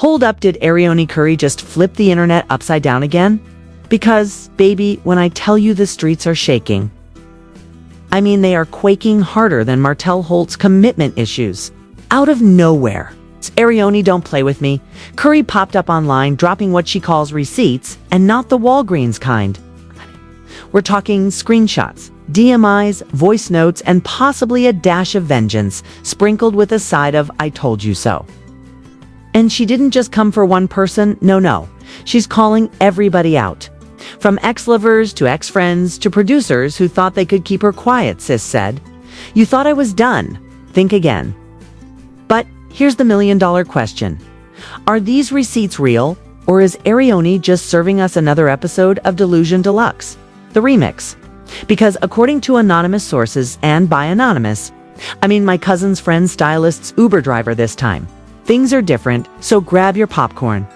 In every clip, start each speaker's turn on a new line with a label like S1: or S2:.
S1: Hold up, did Arionne Curry just flip the internet upside down again? Because, baby, when I tell you the streets are shaking, I mean they are quaking harder than Martell Holt's commitment issues. Out of nowhere. Arionne, don't play with me. Curry popped up online dropping what she calls receipts, and not the Walgreens kind. We're talking screenshots, DMIs, voice notes, and possibly a dash of vengeance, sprinkled with a side of "I told you so." And she didn't just come for one person, no. She's calling everybody out. From ex-lovers to ex-friends to producers who thought they could keep her quiet, sis said. You thought I was done. Think again. But here's the million-dollar question. Are these receipts real, or is Arionne just serving us another episode of Delusion Deluxe, the remix? Because according to anonymous sources, and by anonymous, I mean my cousin's friend's stylist's Uber driver this time, things are different, so grab your popcorn,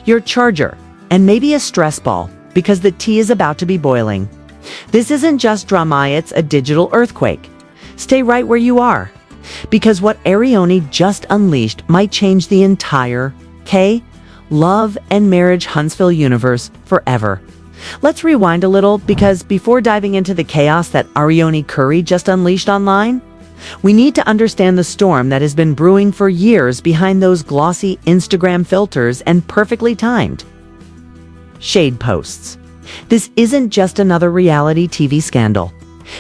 S1: your charger, and maybe a stress ball, because the tea is about to be boiling. This isn't just drama, it's a digital earthquake. Stay right where you are, because what Arionne just unleashed might change the entire Love and Marriage Huntsville universe forever. Let's rewind a little, because before diving into the chaos that Arionne Curry just unleashed online, we need to understand the storm that has been brewing for years behind those glossy Instagram filters and perfectly timed shade posts. This isn't just another reality TV scandal.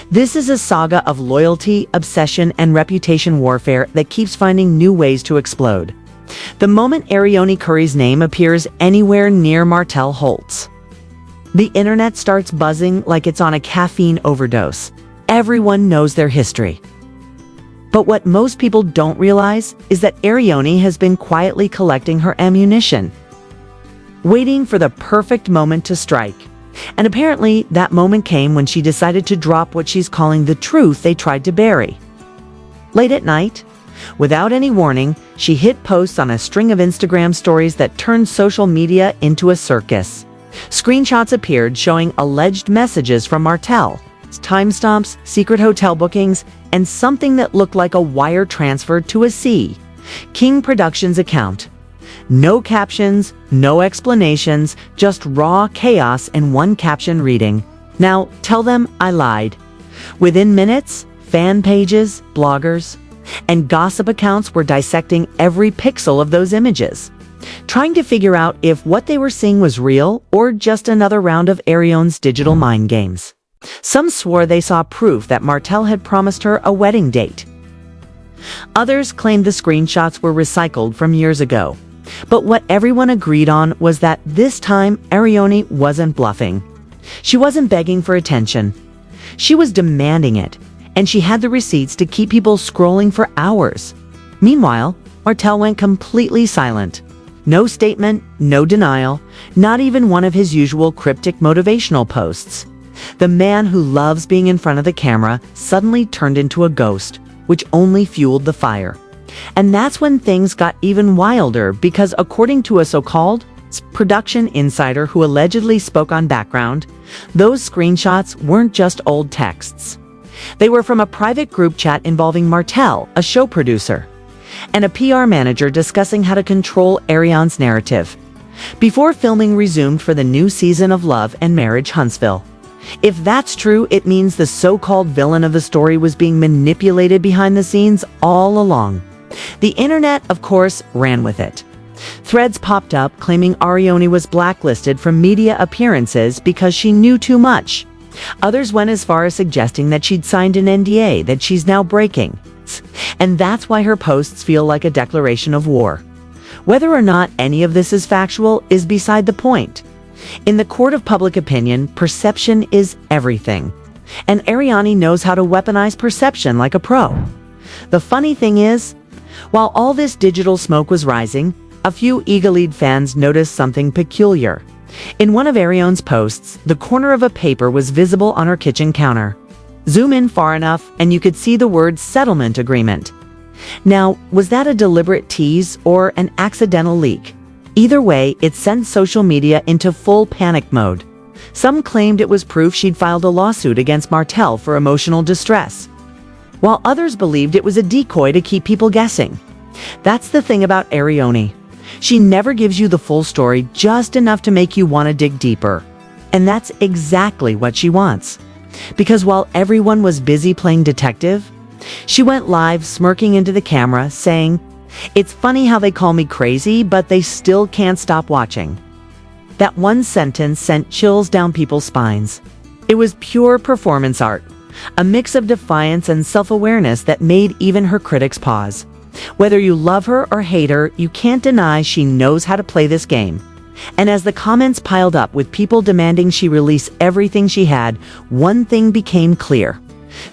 S1: This is a saga of loyalty, obsession, and reputation warfare that keeps finding new ways to explode. The moment Arionne Curry's name appears anywhere near Martell Holtz, the internet starts buzzing like it's on a caffeine overdose. Everyone knows their history. But what most people don't realize is that Arionne has been quietly collecting her ammunition, waiting for the perfect moment to strike. And apparently, that moment came when she decided to drop what she's calling the truth they tried to bury. Late at night, without any warning, she hit posts on a string of Instagram stories that turned social media into a circus. Screenshots appeared showing alleged messages from Martell, timestamps, secret hotel bookings, and something that looked like a wire transfer to a King Productions account. No captions, no explanations, just raw chaos in one caption reading, "Now tell them I lied." Within minutes, fan pages, bloggers, and gossip accounts were dissecting every pixel of those images, trying to figure out if what they were seeing was real or just another round of Arionne's digital mind games. Some swore they saw proof that Martell had promised her a wedding date. Others claimed the screenshots were recycled from years ago. But what everyone agreed on was that this time Arionne wasn't bluffing. She wasn't begging for attention. She was demanding it, and she had the receipts to keep people scrolling for hours. Meanwhile, Martell went completely silent. No statement, no denial, not even one of his usual cryptic motivational posts. The man who loves being in front of the camera suddenly turned into a ghost, which only fueled the fire. And that's when things got even wilder, because according to a so-called production insider who allegedly spoke on background, those screenshots weren't just old texts. They were from a private group chat involving Martell, a show producer, and a PR manager discussing how to control Arionne's narrative before filming resumed for the new season of Love and Marriage Huntsville. If that's true, it means the so-called villain of the story was being manipulated behind the scenes all along. The internet, of course, ran with it. Threads popped up claiming Arionne was blacklisted from media appearances because she knew too much. Others went as far as suggesting that she'd signed an NDA that she's now breaking. And that's why her posts feel like a declaration of war. Whether or not any of this is factual is beside the point. In the court of public opinion, perception is everything. And Arionne knows how to weaponize perception like a pro. The funny thing is, while all this digital smoke was rising, a few eagle-eyed fans noticed something peculiar. In one of Arionne's posts, the corner of a paper was visible on her kitchen counter. Zoom in far enough and you could see the word settlement agreement. Now, was that a deliberate tease or an accidental leak? Either way, it sent social media into full panic mode. Some claimed it was proof she'd filed a lawsuit against Martell for emotional distress, while others believed it was a decoy to keep people guessing. That's the thing about Arionne. She never gives you the full story, just enough to make you want to dig deeper. And that's exactly what she wants. Because while everyone was busy playing detective, she went live smirking into the camera saying, "It's funny how they call me crazy, but they still can't stop watching." That one sentence sent chills down people's spines. It was pure performance art, a mix of defiance and self-awareness that made even her critics pause. Whether you love her or hate her, you can't deny she knows how to play this game. And as the comments piled up with people demanding she release everything she had, one thing became clear.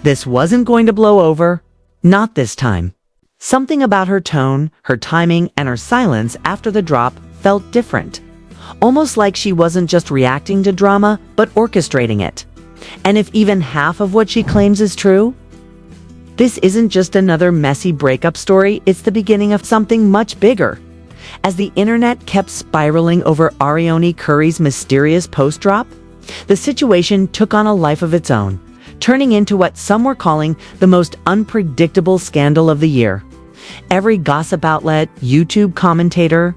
S1: This wasn't going to blow over. Not this time. Something about her tone, her timing, and her silence after the drop felt different. Almost like she wasn't just reacting to drama, but orchestrating it. And if even half of what she claims is true, this isn't just another messy breakup story, it's the beginning of something much bigger. As the internet kept spiraling over Arionne Curry's mysterious post drop, the situation took on a life of its own, turning into what some were calling the most unpredictable scandal of the year. Every gossip outlet, YouTube commentator,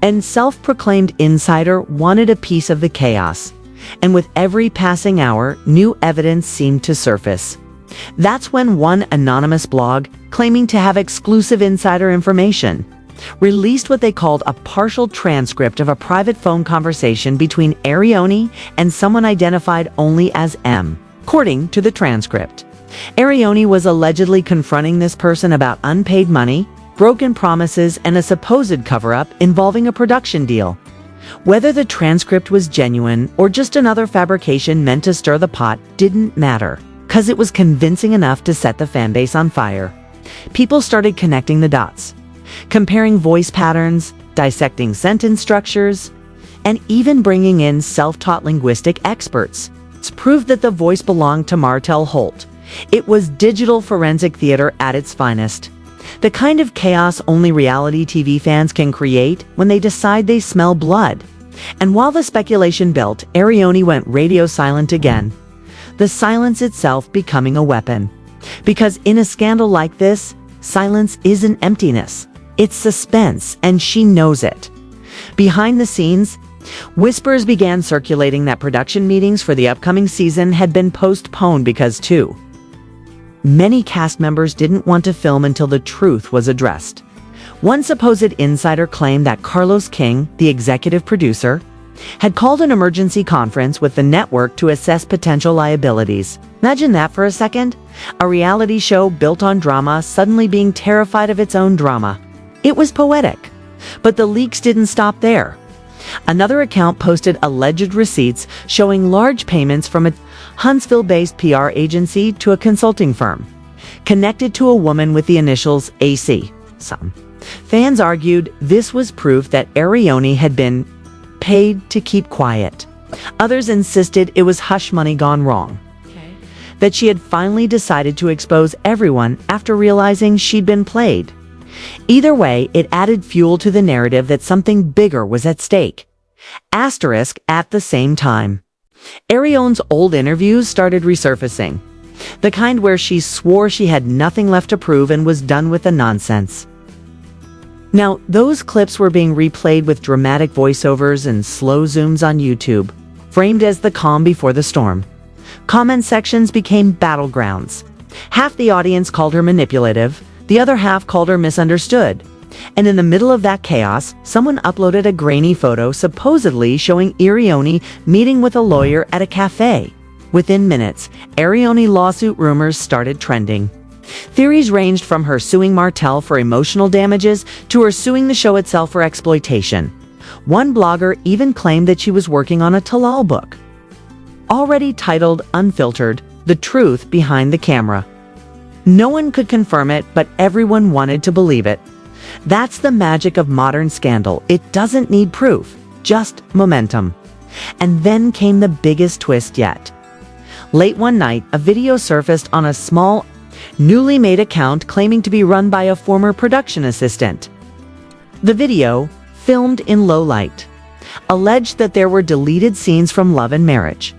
S1: and self-proclaimed insider wanted a piece of the chaos. And with every passing hour, new evidence seemed to surface. That's when one anonymous blog, claiming to have exclusive insider information, released what they called a partial transcript of a private phone conversation between Arionne and someone identified only as M. According to the transcript, Arionne was allegedly confronting this person about unpaid money, broken promises, and a supposed cover-up involving a production deal. Whether the transcript was genuine or just another fabrication meant to stir the pot didn't matter, because it was convincing enough to set the fanbase on fire. People started connecting the dots, comparing voice patterns, dissecting sentence structures, and even bringing in self-taught linguistic experts. It's proof that the voice belonged to Martel Holt. It was digital forensic theater at its finest. The kind of chaos only reality TV fans can create when they decide they smell blood. And while the speculation built, Arionne went radio silent again. The silence itself becoming a weapon. Because in a scandal like this, silence isn't emptiness. It's suspense, and she knows it. Behind the scenes, whispers began circulating that production meetings for the upcoming season had been postponed because too many cast members didn't want to film until the truth was addressed. One supposed insider claimed that Carlos King, the executive producer, had called an emergency conference with the network to assess potential liabilities. Imagine that for a second. A reality show built on drama suddenly being terrified of its own drama. It was poetic. But the leaks didn't stop there. Another account posted alleged receipts showing large payments from a Huntsville-based PR agency to a consulting firm, connected to a woman with the initials AC. Some fans argued this was proof that Arionne had been paid to keep quiet. Others insisted it was hush money gone wrong. That she had finally decided to expose everyone after realizing she'd been played. Either way, it added fuel to the narrative that something bigger was at stake. Asterisk at the same time. Arionne's old interviews started resurfacing. The kind where she swore she had nothing left to prove and was done with the nonsense. Now, those clips were being replayed with dramatic voiceovers and slow zooms on YouTube, framed as the calm before the storm. Comment sections became battlegrounds. Half the audience called her manipulative, the other half called her misunderstood. And in the middle of that chaos, someone uploaded a grainy photo supposedly showing Arionne meeting with a lawyer at a cafe. Within minutes, Arionne lawsuit rumors started trending. Theories ranged from her suing Martel for emotional damages to her suing the show itself for exploitation. One blogger even claimed that she was working on a Talal book, already titled Unfiltered: The Truth Behind the Camera. No one could confirm it, but everyone wanted to believe it. That's the magic of modern scandal. It doesn't need proof, just momentum. And then came the biggest twist yet. Late one night, a video surfaced on a small, newly made account claiming to be run by a former production assistant. The video, filmed in low light, alleged that there were deleted scenes from Love and Marriage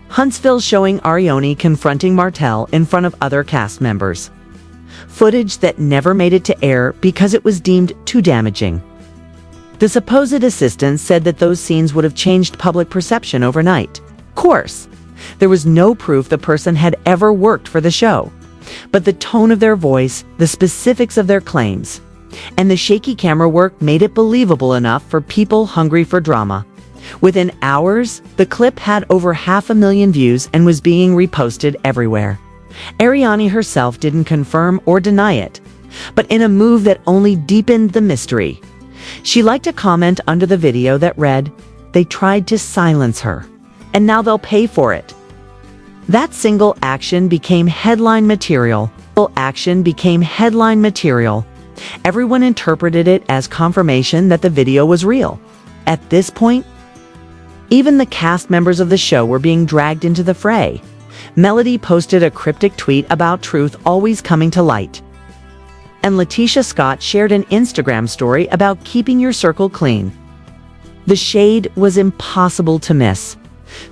S1: Huntsville showing Arionne confronting Martel in front of other cast members. Footage that never made it to air because it was deemed too damaging. The supposed assistant said that those scenes would have changed public perception overnight. Of course, there was no proof the person had ever worked for the show. But the tone of their voice, the specifics of their claims, and the shaky camera work made it believable enough for people hungry for drama. Within hours, the clip had over 500,000 views and was being reposted everywhere. Arionne herself didn't confirm or deny it, but in a move that only deepened the mystery. She liked a comment under the video that read, "They tried to silence her, and now they'll pay for it." That single action became headline material. Everyone interpreted it as confirmation that the video was real. At this point, even the cast members of the show were being dragged into the fray. Melody posted a cryptic tweet about truth always coming to light. And Letitia Scott shared an Instagram story about keeping your circle clean. The shade was impossible to miss.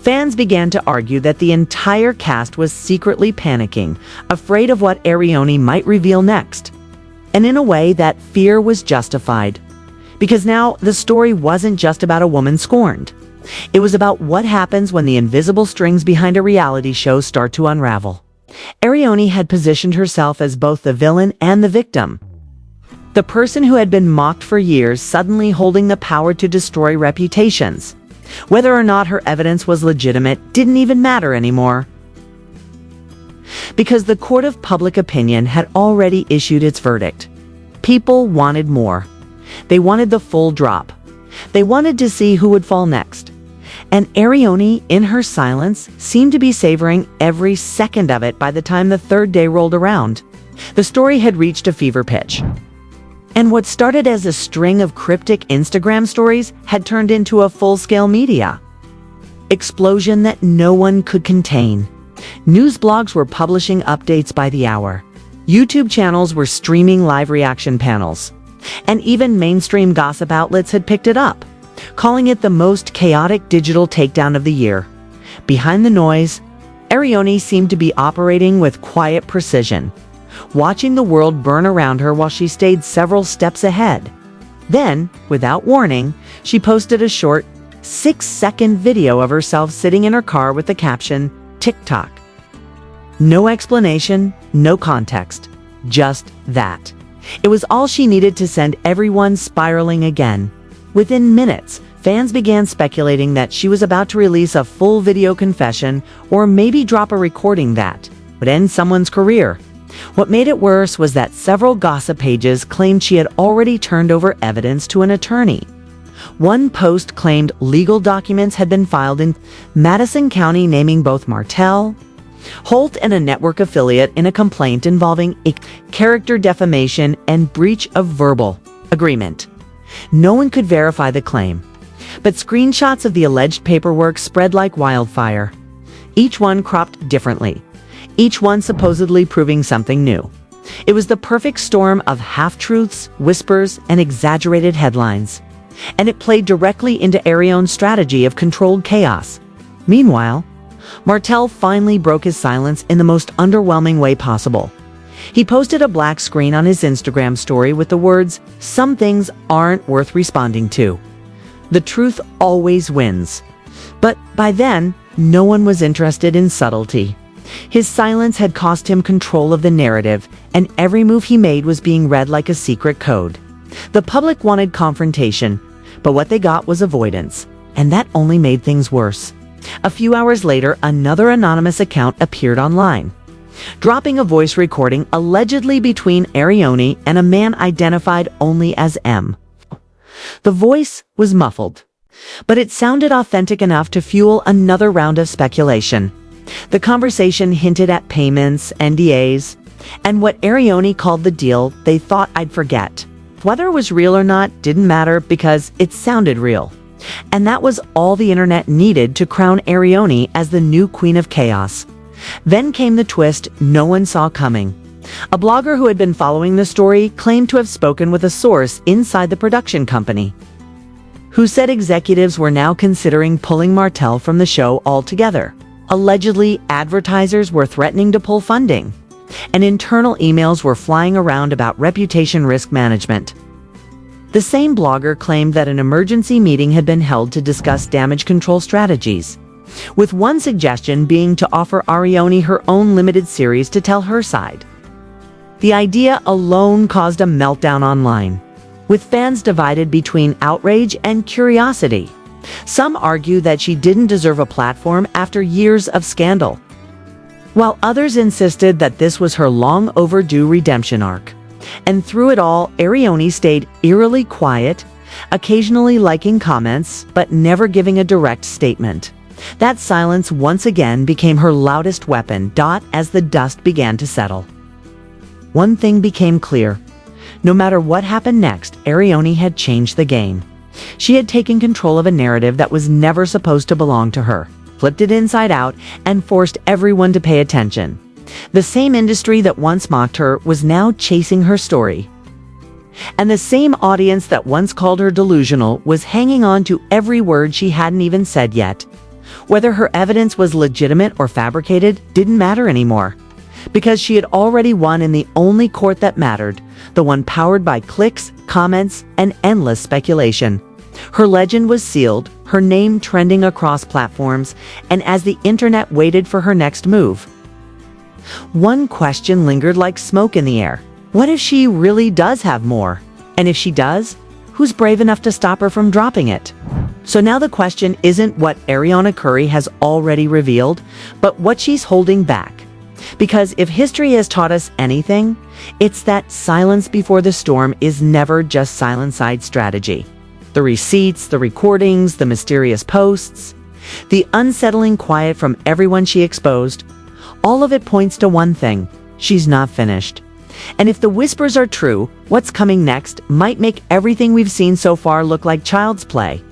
S1: Fans began to argue that the entire cast was secretly panicking, afraid of what Arionne might reveal next. And in a way, that fear was justified. Because now the story wasn't just about a woman scorned. It was about what happens when the invisible strings behind a reality show start to unravel. Arionne had positioned herself as both the villain and the victim. The person who had been mocked for years suddenly holding the power to destroy reputations. Whether or not her evidence was legitimate didn't even matter anymore. Because the court of public opinion had already issued its verdict. People wanted more. They wanted the full drop. They wanted to see who would fall next. And Arionne, in her silence, seemed to be savoring every second of it by the time the third day rolled around. The story had reached a fever pitch. And what started as a string of cryptic Instagram stories had turned into a full-scale media explosion that no one could contain. News blogs were publishing updates by the hour. YouTube channels were streaming live reaction panels. And even mainstream gossip outlets had picked it up, calling it the most chaotic digital takedown of the year. Behind the noise, Arionne seemed to be operating with quiet precision, watching the world burn around her while she stayed several steps ahead. Then, without warning, she posted a short, 6-second video of herself sitting in her car with the caption, "TikTok." No explanation, no context, just that. It was all she needed to send everyone spiraling again. Within minutes, fans began speculating that she was about to release a full video confession or maybe drop a recording that would end someone's career. What made it worse was that several gossip pages claimed she had already turned over evidence to an attorney. One post claimed legal documents had been filed in Madison County naming both Martell, Holt, and a network affiliate in a complaint involving a character defamation and breach of verbal agreement. No one could verify the claim, but screenshots of the alleged paperwork spread like wildfire. Each one cropped differently, each one supposedly proving something new. It was the perfect storm of half-truths, whispers, and exaggerated headlines. And it played directly into Arionne's strategy of controlled chaos. Meanwhile, Martell finally broke his silence in the most underwhelming way possible. He posted a black screen on his Instagram story with the words, "Some things aren't worth responding to. The truth always wins." But by then, no one was interested in subtlety. His silence had cost him control of the narrative, and every move he made was being read like a secret code. The public wanted confrontation, but what they got was avoidance, and that only made things worse. A few hours later, another anonymous account appeared online, dropping a voice recording allegedly between Arionne and a man identified only as M. The voice was muffled, but it sounded authentic enough to fuel another round of speculation. The conversation hinted at payments, NDAs, and what Arionne called the deal they thought I'd forget. Whether it was real or not didn't matter because it sounded real. And that was all the internet needed to crown Arionne as the new queen of chaos. Then came the twist no one saw coming. A blogger who had been following the story claimed to have spoken with a source inside the production company, who said executives were now considering pulling Martell from the show altogether. Allegedly, advertisers were threatening to pull funding, and internal emails were flying around about reputation risk management. The same blogger claimed that an emergency meeting had been held to discuss damage control strategies, with one suggestion being to offer Arionne her own limited series to tell her side. The idea alone caused a meltdown online, with fans divided between outrage and curiosity. Some argue that she didn't deserve a platform after years of scandal, while others insisted that this was her long overdue redemption arc. And through it all, Arionne stayed eerily quiet, occasionally liking comments, but never giving a direct statement. That silence once again became her loudest weapon, as the dust began to settle. One thing became clear. No matter what happened next, Arionne had changed the game. She had taken control of a narrative that was never supposed to belong to her, flipped it inside out, and forced everyone to pay attention. The same industry that once mocked her was now chasing her story. And the same audience that once called her delusional was hanging on to every word she hadn't even said yet. Whether her evidence was legitimate or fabricated didn't matter anymore, because she had already won in the only court that mattered, the one powered by clicks, comments, and endless speculation. Her legend was sealed, her name trending across platforms, and as the internet waited for her next move, one question lingered like smoke in the air. What if she really does have more? And if she does, who's brave enough to stop her from dropping it? So now the question isn't what Arionne has already revealed, but what she's holding back. Because if history has taught us anything, it's that silence before the storm is never just silent-side strategy. The receipts, the recordings, the mysterious posts, the unsettling quiet from everyone she exposed, all of it points to one thing: she's not finished. And if the whispers are true, what's coming next might make everything we've seen so far look like child's play.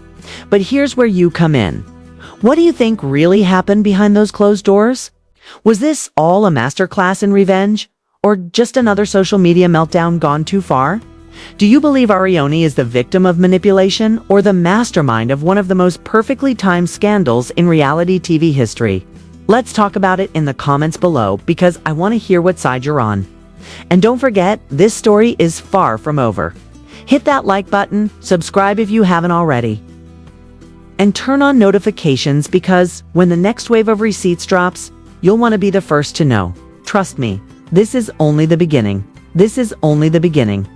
S1: But here's where you come in. What do you think really happened behind those closed doors? Was this all a masterclass in revenge, or just another social media meltdown gone too far? Do you believe Arionne is the victim of manipulation or the mastermind of one of the most perfectly timed scandals in reality TV history? Let's talk about it in the comments below, because I want to hear what side you're on. And don't forget, this story is far from over. Hit that like button, subscribe if you haven't already, and turn on notifications, because when the next wave of receipts drops, you'll want to be the first to know. Trust me, this is only the beginning. This is only the beginning.